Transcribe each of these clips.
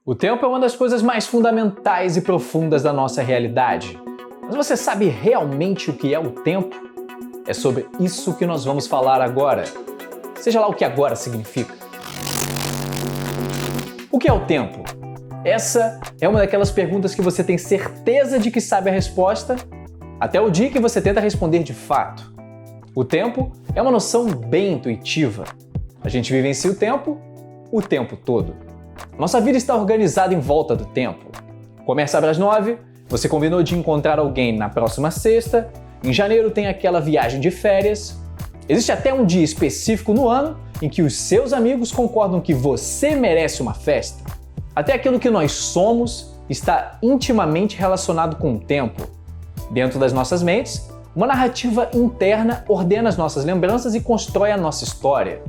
O tempo é uma das coisas mais fundamentais e profundas da nossa realidade. Mas você sabe realmente o que é o tempo? É sobre isso que nós vamos falar agora. Seja lá o que agora significa. O que é o tempo? Essa é uma daquelas perguntas que você tem certeza de que sabe a resposta, até o dia que você tenta responder de fato. O tempo é uma noção bem intuitiva. A gente vivencia o tempo todo. Nossa vida está organizada em volta do tempo. Começa às 9, você combinou de encontrar alguém na próxima sexta, em janeiro tem aquela viagem de férias. Existe até um dia específico no ano em que os seus amigos concordam que você merece uma festa. Até aquilo que nós somos está intimamente relacionado com o tempo. Dentro das nossas mentes, uma narrativa interna ordena as nossas lembranças e constrói a nossa história.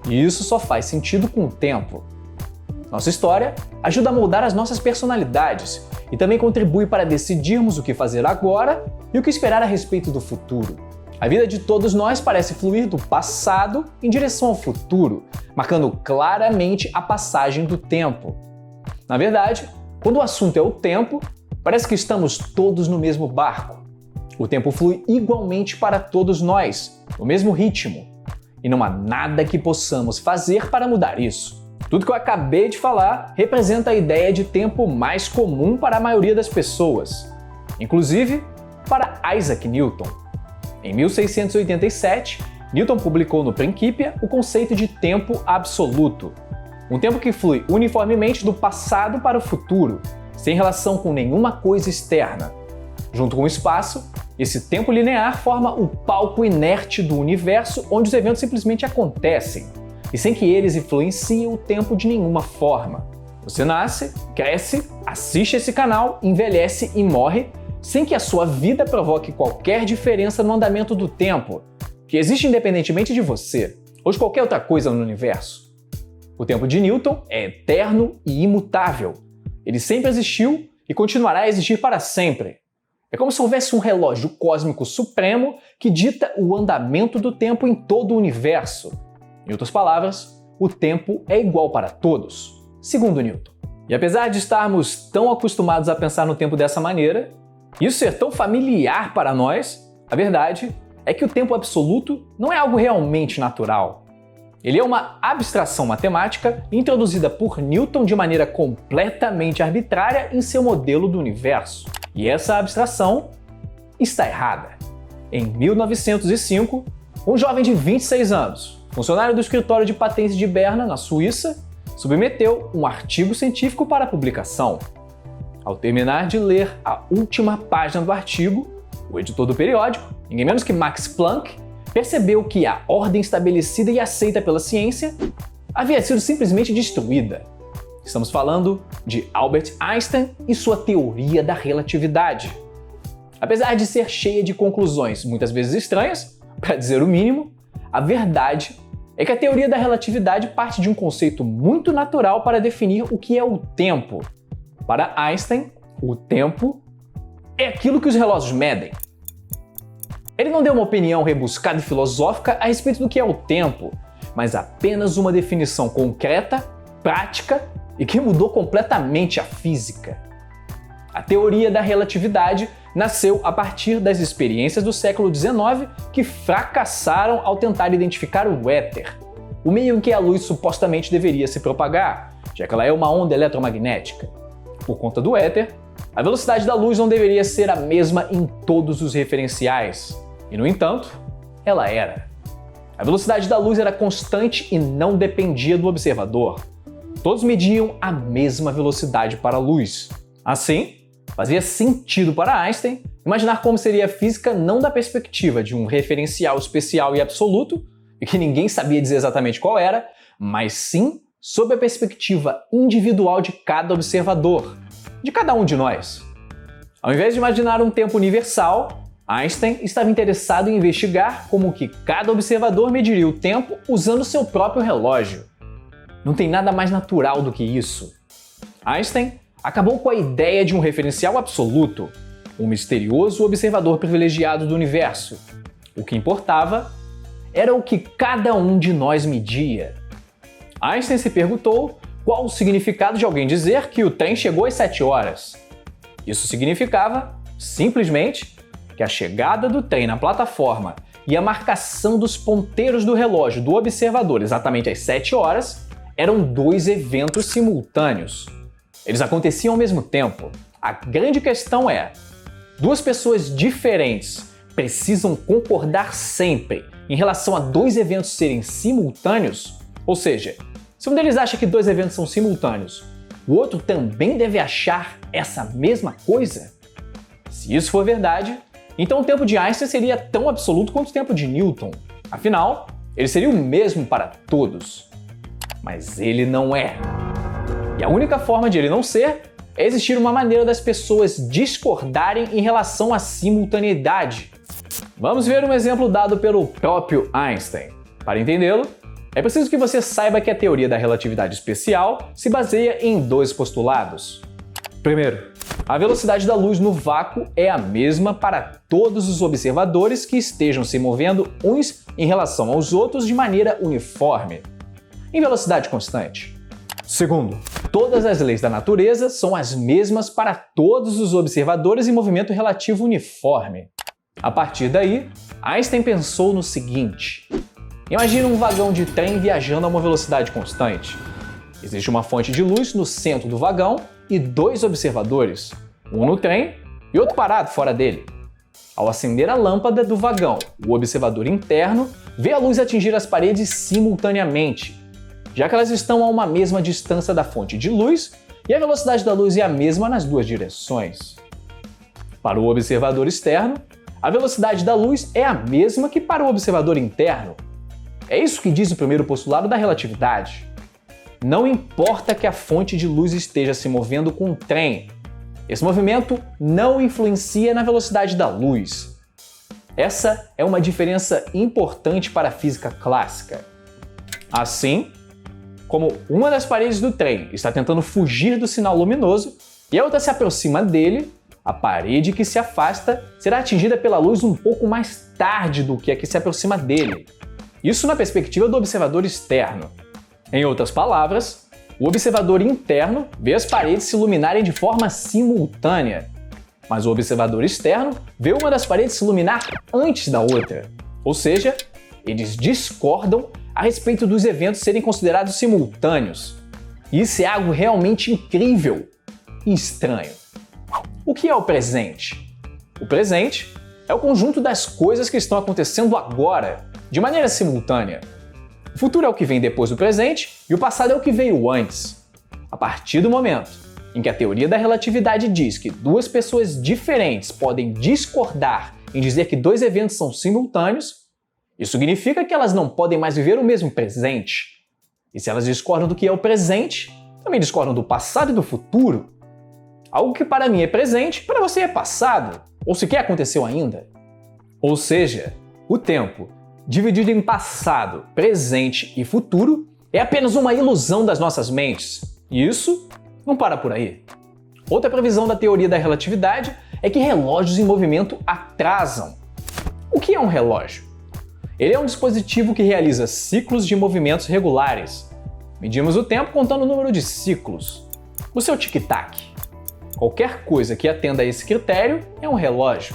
E isso só faz sentido com o tempo. Nossa história ajuda a moldar as nossas personalidades e também contribui para decidirmos o que fazer agora e o que esperar a respeito do futuro. A vida de todos nós parece fluir do passado em direção ao futuro, marcando claramente a passagem do tempo. Na verdade, quando o assunto é o tempo, parece que estamos todos no mesmo barco. O tempo flui igualmente para todos nós, no mesmo ritmo, e não há nada que possamos fazer para mudar isso. Tudo que eu acabei de falar representa a ideia de tempo mais comum para a maioria das pessoas, inclusive para Isaac Newton. Em 1687, Newton publicou no Principia o conceito de tempo absoluto, um tempo que flui uniformemente do passado para o futuro, sem relação com nenhuma coisa externa. Junto com o espaço, esse tempo linear forma o palco inerte do universo onde os eventos simplesmente acontecem, e sem que eles influenciem o tempo de nenhuma forma. Você nasce, cresce, assiste esse canal, envelhece e morre, sem que a sua vida provoque qualquer diferença no andamento do tempo, que existe independentemente de você, ou de qualquer outra coisa no universo. O tempo de Newton é eterno e imutável. Ele sempre existiu e continuará a existir para sempre. É como se houvesse um relógio cósmico supremo que dita o andamento do tempo em todo o universo. Em outras palavras, o tempo é igual para todos, segundo Newton. E apesar de estarmos tão acostumados a pensar no tempo dessa maneira, e isso ser tão familiar para nós, a verdade é que o tempo absoluto não é algo realmente natural. Ele é uma abstração matemática introduzida por Newton de maneira completamente arbitrária em seu modelo do universo. E essa abstração está errada. Em 1905, um jovem de 26 anos, funcionário do escritório de patentes de Berna, na Suíça, submeteu um artigo científico para publicação. Ao terminar de ler a última página do artigo, o editor do periódico, ninguém menos que Max Planck, percebeu que a ordem estabelecida e aceita pela ciência havia sido simplesmente destruída. Estamos falando de Albert Einstein e sua teoria da relatividade. Apesar de ser cheia de conclusões muitas vezes estranhas, para dizer o mínimo, a verdade é que a teoria da relatividade parte de um conceito muito natural para definir o que é o tempo. Para Einstein, o tempo é aquilo que os relógios medem. Ele não deu uma opinião rebuscada e filosófica a respeito do que é o tempo, mas apenas uma definição concreta, prática e que mudou completamente a física. A teoria da relatividade nasceu a partir das experiências do século XIX que fracassaram ao tentar identificar o éter, o meio em que a luz supostamente deveria se propagar, já que ela é uma onda eletromagnética. Por conta do éter, a velocidade da luz não deveria ser a mesma em todos os referenciais, e no entanto, ela era. A velocidade da luz era constante e não dependia do observador. Todos mediam a mesma velocidade para a luz. Assim, fazia sentido para Einstein imaginar como seria a física não da perspectiva de um referencial especial e absoluto, e que ninguém sabia dizer exatamente qual era, mas sim sob a perspectiva individual de cada observador, de cada um de nós. Ao invés de imaginar um tempo universal, Einstein estava interessado em investigar como que cada observador mediria o tempo usando seu próprio relógio. Não tem nada mais natural do que isso. Einstein acabou com a ideia de um referencial absoluto, um misterioso observador privilegiado do universo. O que importava era o que cada um de nós media. Einstein se perguntou qual o significado de alguém dizer que o trem chegou às 7 horas? Isso significava, simplesmente, que a chegada do trem na plataforma e a marcação dos ponteiros do relógio do observador exatamente às 7 horas eram dois eventos simultâneos. Eles aconteciam ao mesmo tempo. A grande questão é: duas pessoas diferentes precisam concordar sempre em relação a dois eventos serem simultâneos? Ou seja, se um deles acha que dois eventos são simultâneos, o outro também deve achar essa mesma coisa? Se isso for verdade, então o tempo de Einstein seria tão absoluto quanto o tempo de Newton. Afinal, ele seria o mesmo para todos. Mas ele não é. E a única forma de ele não ser é existir uma maneira das pessoas discordarem em relação à simultaneidade. Vamos ver um exemplo dado pelo próprio Einstein. Para entendê-lo, é preciso que você saiba que a teoria da relatividade especial se baseia em dois postulados. Primeiro, a velocidade da luz no vácuo é a mesma para todos os observadores que estejam se movendo uns em relação aos outros de maneira uniforme, em velocidade constante. Segundo, todas as leis da natureza são as mesmas para todos os observadores em movimento relativo uniforme. A partir daí, Einstein pensou no seguinte: imagina um vagão de trem viajando a uma velocidade constante. Existe uma fonte de luz no centro do vagão e dois observadores, um no trem e outro parado fora dele. Ao acender a lâmpada do vagão, o observador interno vê a luz atingir as paredes simultaneamente, já que elas estão a uma mesma distância da fonte de luz e a velocidade da luz é a mesma nas duas direções. Para o observador externo, a velocidade da luz é a mesma que para o observador interno. É isso que diz o primeiro postulado da relatividade. Não importa que a fonte de luz esteja se movendo com um trem, esse movimento não influencia na velocidade da luz. Essa é uma diferença importante para a física clássica. Assim, como uma das paredes do trem está tentando fugir do sinal luminoso e a outra se aproxima dele, a parede que se afasta será atingida pela luz um pouco mais tarde do que a que se aproxima dele. Isso na perspectiva do observador externo. Em outras palavras, o observador interno vê as paredes se iluminarem de forma simultânea, mas o observador externo vê uma das paredes se iluminar antes da outra. Ou seja, eles discordam a respeito dos eventos serem considerados simultâneos. E isso é algo realmente incrível e estranho. O que é o presente? O presente é o conjunto das coisas que estão acontecendo agora, de maneira simultânea. O futuro é o que vem depois do presente e o passado é o que veio antes. A partir do momento em que a teoria da relatividade diz que duas pessoas diferentes podem discordar em dizer que dois eventos são simultâneos, isso significa que elas não podem mais viver o mesmo presente. E se elas discordam do que é o presente, também discordam do passado e do futuro. Algo que para mim é presente, para você é passado, ou sequer aconteceu ainda. Ou seja, o tempo, dividido em passado, presente e futuro, é apenas uma ilusão das nossas mentes. E isso não para por aí. Outra previsão da teoria da relatividade é que relógios em movimento atrasam. O que é um relógio? Ele é um dispositivo que realiza ciclos de movimentos regulares. Medimos o tempo contando o número de ciclos. O seu tic-tac. Qualquer coisa que atenda a esse critério é um relógio.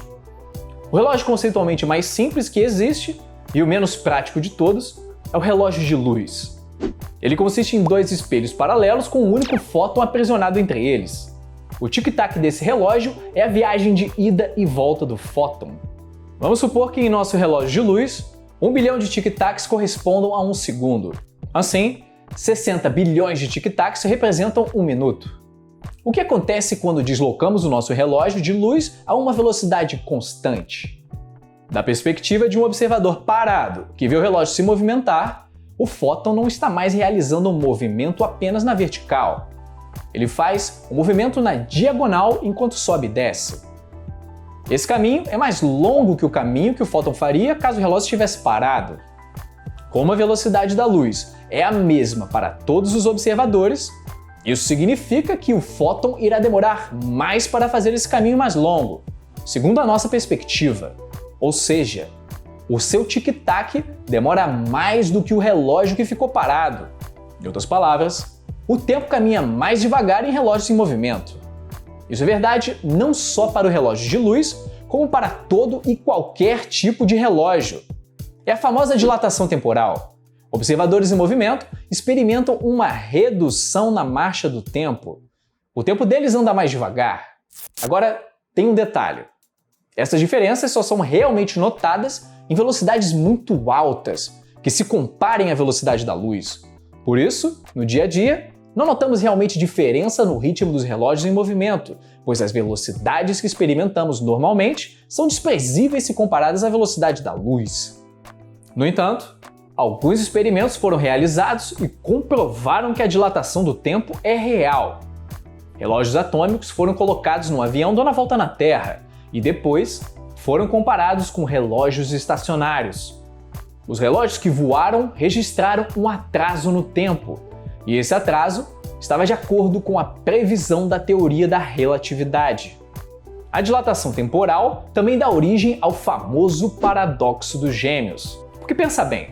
O relógio conceitualmente mais simples que existe, e o menos prático de todos, é o relógio de luz. Ele consiste em dois espelhos paralelos com um único fóton aprisionado entre eles. O tic-tac desse relógio é a viagem de ida e volta do fóton. Vamos supor que em nosso relógio de luz, 1 bilhão de tic-tacs correspondam a um segundo. Assim, 60 bilhões de tic-tacs representam um minuto. O que acontece quando deslocamos o nosso relógio de luz a uma velocidade constante? Da perspectiva de um observador parado, que vê o relógio se movimentar, o fóton não está mais realizando um movimento apenas na vertical. Ele faz um movimento na diagonal enquanto sobe e desce. Esse caminho é mais longo que o caminho que o fóton faria caso o relógio estivesse parado. Como a velocidade da luz é a mesma para todos os observadores, isso significa que o fóton irá demorar mais para fazer esse caminho mais longo, segundo a nossa perspectiva. Ou seja, o seu tic-tac demora mais do que o relógio que ficou parado. Em outras palavras, o tempo caminha mais devagar em relógios em movimento. Isso é verdade não só para o relógio de luz, como para todo e qualquer tipo de relógio. É a famosa dilatação temporal. Observadores em movimento experimentam uma redução na marcha do tempo. O tempo deles anda mais devagar. Agora, tem um detalhe. Essas diferenças só são realmente notadas em velocidades muito altas, que se comparem à velocidade da luz. Por isso, no dia a dia, não notamos realmente diferença no ritmo dos relógios em movimento, pois as velocidades que experimentamos normalmente são desprezíveis se comparadas à velocidade da luz. No entanto, alguns experimentos foram realizados e comprovaram que a dilatação do tempo é real. Relógios atômicos foram colocados num avião dando a volta na Terra e depois foram comparados com relógios estacionários. Os relógios que voaram registraram um atraso no tempo, e esse atraso estava de acordo com a previsão da teoria da relatividade. A dilatação temporal também dá origem ao famoso paradoxo dos gêmeos. Porque pensa bem,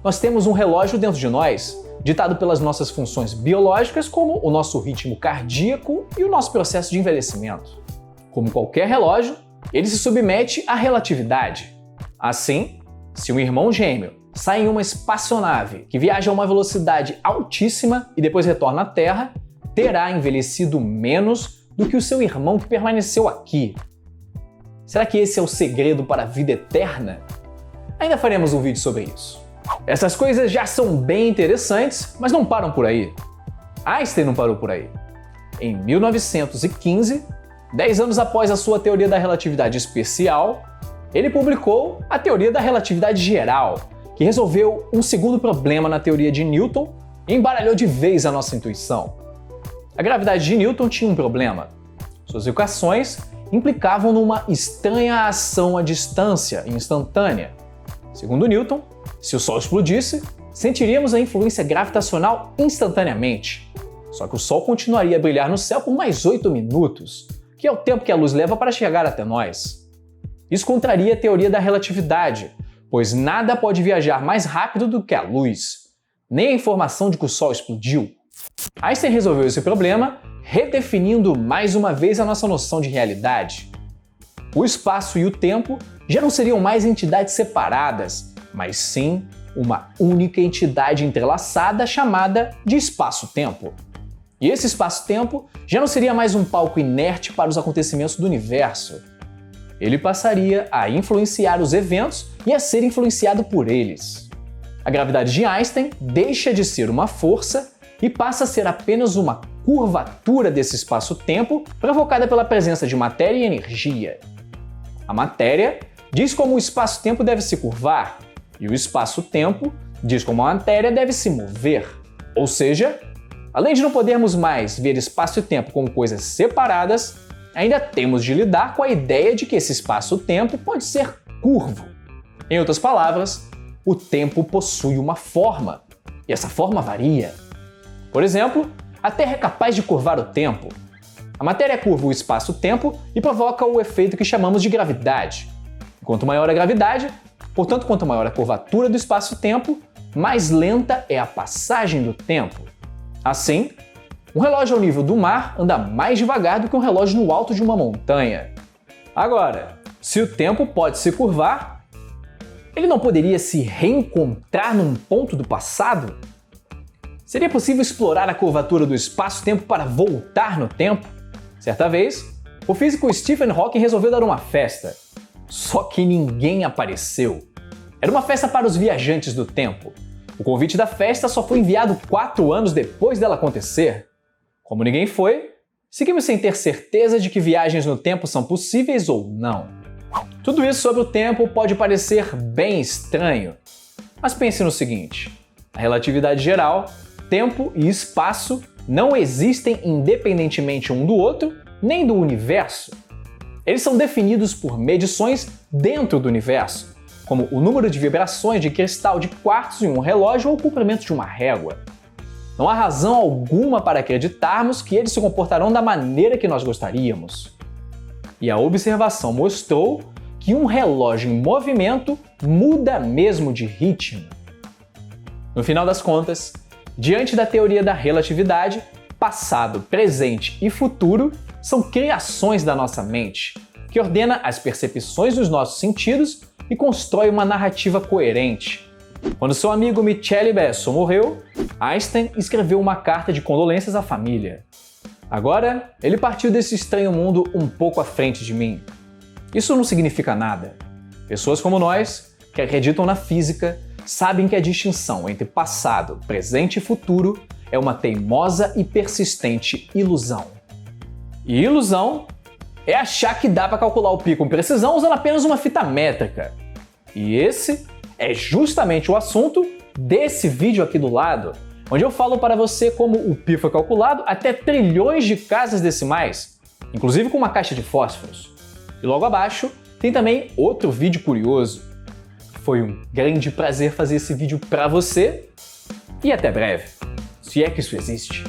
nós temos um relógio dentro de nós, ditado pelas nossas funções biológicas, como o nosso ritmo cardíaco e o nosso processo de envelhecimento. Como qualquer relógio, ele se submete à relatividade. Assim, se um irmão gêmeo sai em uma espaçonave que viaja a uma velocidade altíssima e depois retorna à Terra, terá envelhecido menos do que o seu irmão que permaneceu aqui. Será que esse é o segredo para a vida eterna? Ainda faremos um vídeo sobre isso. Essas coisas já são bem interessantes, mas não param por aí. Einstein não parou por aí. Em 1915, 10 anos após a sua teoria da relatividade especial, ele publicou a teoria da relatividade geral, que resolveu um segundo problema na teoria de Newton e embaralhou de vez a nossa intuição. A gravidade de Newton tinha um problema. Suas equações implicavam numa estranha ação à distância instantânea. Segundo Newton, se o Sol explodisse, sentiríamos a influência gravitacional instantaneamente. Só que o Sol continuaria a brilhar no céu por mais 8 minutos, que é o tempo que a luz leva para chegar até nós. Isso contraria a teoria da relatividade, pois nada pode viajar mais rápido do que a luz, nem a informação de que o Sol explodiu. Einstein resolveu esse problema redefinindo mais uma vez a nossa noção de realidade. O espaço e o tempo já não seriam mais entidades separadas, mas sim uma única entidade entrelaçada chamada de espaço-tempo. E esse espaço-tempo já não seria mais um palco inerte para os acontecimentos do universo. Ele passaria a influenciar os eventos e a ser influenciado por eles. A gravidade de Einstein deixa de ser uma força e passa a ser apenas uma curvatura desse espaço-tempo provocada pela presença de matéria e energia. A matéria diz como o espaço-tempo deve se curvar, e o espaço-tempo diz como a matéria deve se mover. Ou seja, além de não podermos mais ver espaço e tempo como coisas separadas, ainda temos de lidar com a ideia de que esse espaço-tempo pode ser curvo. Em outras palavras, o tempo possui uma forma, e essa forma varia. Por exemplo, a Terra é capaz de curvar o tempo. A matéria curva o espaço-tempo e provoca o efeito que chamamos de gravidade. Quanto maior a gravidade, portanto, quanto maior a curvatura do espaço-tempo, mais lenta é a passagem do tempo. Assim, um relógio ao nível do mar anda mais devagar do que um relógio no alto de uma montanha. Agora, se o tempo pode se curvar, ele não poderia se reencontrar num ponto do passado? Seria possível explorar a curvatura do espaço-tempo para voltar no tempo? Certa vez, o físico Stephen Hawking resolveu dar uma festa. Só que ninguém apareceu. Era uma festa para os viajantes do tempo. O convite da festa só foi enviado 4 anos depois dela acontecer. Como ninguém foi, seguimos sem ter certeza de que viagens no tempo são possíveis ou não. Tudo isso sobre o tempo pode parecer bem estranho, mas pense no seguinte: na relatividade geral, tempo e espaço não existem independentemente um do outro, nem do universo. Eles são definidos por medições dentro do universo, como o número de vibrações de cristal de quartzo em um relógio ou o comprimento de uma régua. Não há razão alguma para acreditarmos que eles se comportarão da maneira que nós gostaríamos. E a observação mostrou que um relógio em movimento muda mesmo de ritmo. No final das contas, Diante da teoria da relatividade, passado, presente e futuro são criações da nossa mente, que ordena as percepções dos nossos sentidos e constrói uma narrativa coerente. Quando seu amigo Michele Besso morreu, Einstein escreveu uma carta de condolências à família. Agora, ele partiu desse estranho mundo um pouco à frente de mim. Isso não significa nada. Pessoas como nós, que acreditam na física, sabem que a distinção entre passado, presente e futuro é uma teimosa e persistente ilusão. E ilusão é achar que dá para calcular o π com precisão usando apenas uma fita métrica. E esse é justamente o assunto desse vídeo aqui do lado, onde eu falo para você como o π foi calculado até trilhões de casas decimais, inclusive com uma caixa de fósforos. E logo abaixo tem também outro vídeo curioso. Foi um grande prazer fazer esse vídeo para você e até breve, se é que isso existe.